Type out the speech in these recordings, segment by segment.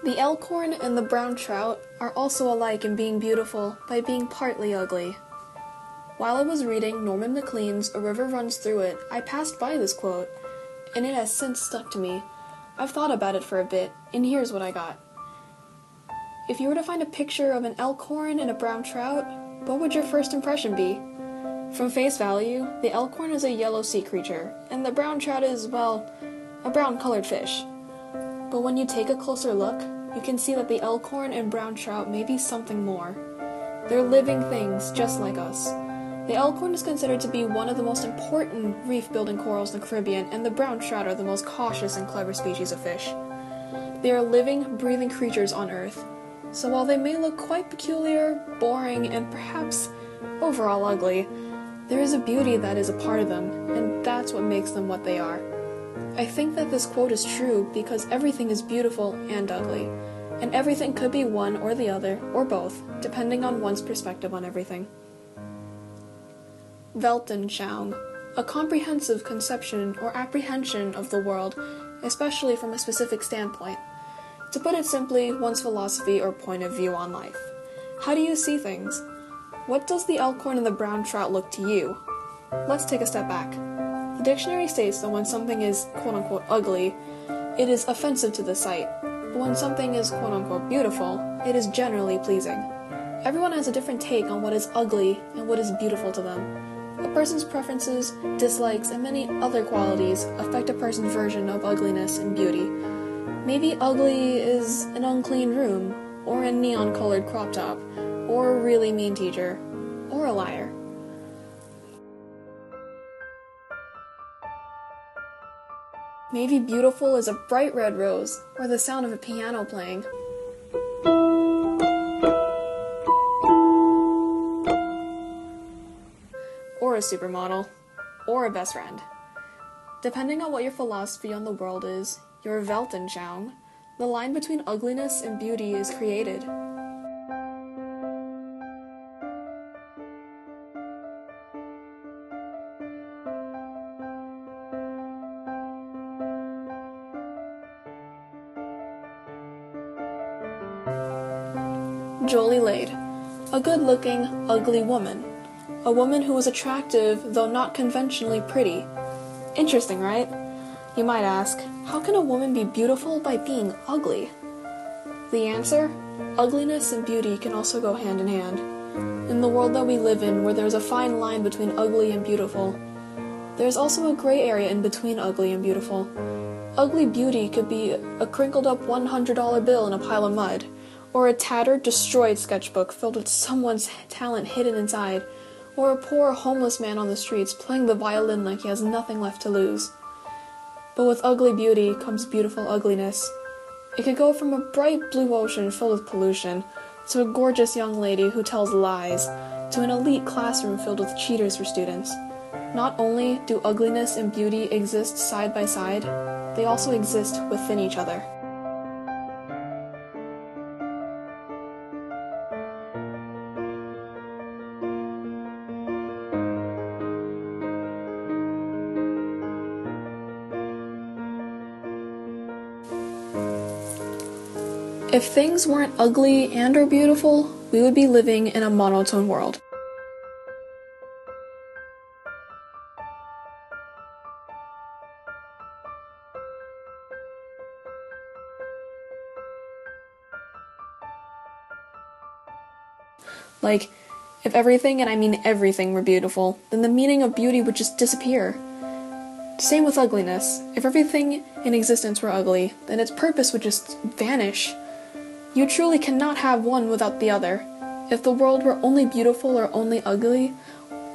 The elkhorn and the brown trout are also alike in being beautiful by being partly ugly. While I was reading Norman MacLean's A River Runs Through It, I passed by this quote, and it has since stuck to me. I've thought about it for a bit, and here's what I got. If you were to find a picture of an elkhorn and a brown trout, what would your first impression be? From face value, the elkhorn is a yellow sea creature, and the brown trout is, well, a brown-colored fish. But when you take a closer look, you can see that the elkhorn and brown trout may be something more. They're living things just like us. The elkhorn is considered to be one of the most important reef-building corals in the Caribbean, and the brown trout are the most cautious and clever species of fish. They are living, breathing creatures on Earth. So while they may look quite peculiar, boring, and perhaps overall ugly, there is a beauty that is a part of them, and that's what makes them what they are. I think that this quote is true because everything is beautiful and ugly, and everything could be one or the other, or both, depending on one's perspective on everything. Weltanschauung, a comprehensive conception or apprehension of the world, especially from a specific standpoint. To put it simply, one's philosophy or point of view on life. How do you see things? What does the elkhorn and the brown trout look to you? Let's take a step back. The dictionary states that when something is quote-unquote ugly, it is offensive to the sight, but when something is quote-unquote beautiful, it is generally pleasing. Everyone has a different take on what is ugly and what is beautiful to them. A person's preferences, dislikes, and many other qualities affect a person's version of ugliness and beauty. Maybe ugly is an unclean room, or a neon-colored crop top, or a really mean teacher, or a liar. Maybe beautiful is a bright red rose, or the sound of a piano playing. Or a supermodel, or a best friend. Depending on what your philosophy on the world is, your Weltanschauung, the line between ugliness and beauty is created. Jolie Lade, a good-looking, ugly woman. A woman who was attractive, though not conventionally pretty. Interesting, right? You might ask, how can a woman be beautiful by being ugly? The answer? Ugliness and beauty can also go hand in hand. In the world that we live in, where there's a fine line between ugly and beautiful, there's also a gray area in between ugly and beautiful. Ugly beauty could be a crinkled up $100 bill in a pile of mud, or a tattered, destroyed sketchbook filled with someone's talent hidden inside, or a poor homeless man on the streets playing the violin like he has nothing left to lose. But with ugly beauty comes beautiful ugliness. It could go from a bright blue ocean filled with pollution, to a gorgeous young lady who tells lies, to an elite classroom filled with cheaters for students. Not only do ugliness and beauty exist side by side, they also exist within each other. If things weren't ugly and or beautiful, we would be living in a monotone world. Like, if everything, and I mean everything, were beautiful, then the meaning of beauty would just disappear. Same with ugliness. If everything in existence were ugly, then its purpose would just vanish. You truly cannot have one without the other. If the world were only beautiful or only ugly,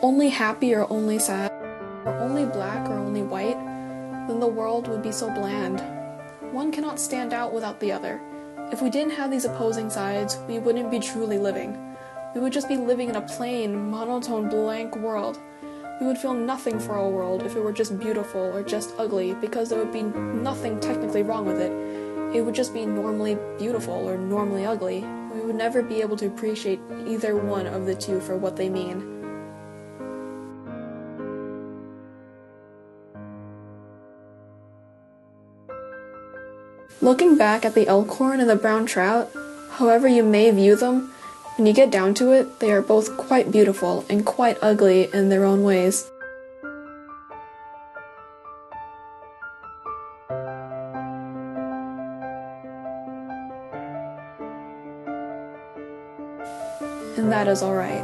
only happy or only sad, or only black or only white, then the world would be so bland. One cannot stand out without the other. If we didn't have these opposing sides, we wouldn't be truly living. We would just be living in a plain, monotone, blank world. We would feel nothing for our world if it were just beautiful or just ugly, because there would be nothing technically wrong with it. It would just be normally beautiful or normally ugly. We would never be able to appreciate either one of the two for what they mean. Looking back at the elkhorn and the brown trout, however you may view them, when you get down to it, they are both quite beautiful and quite ugly in their own ways. And that is alright.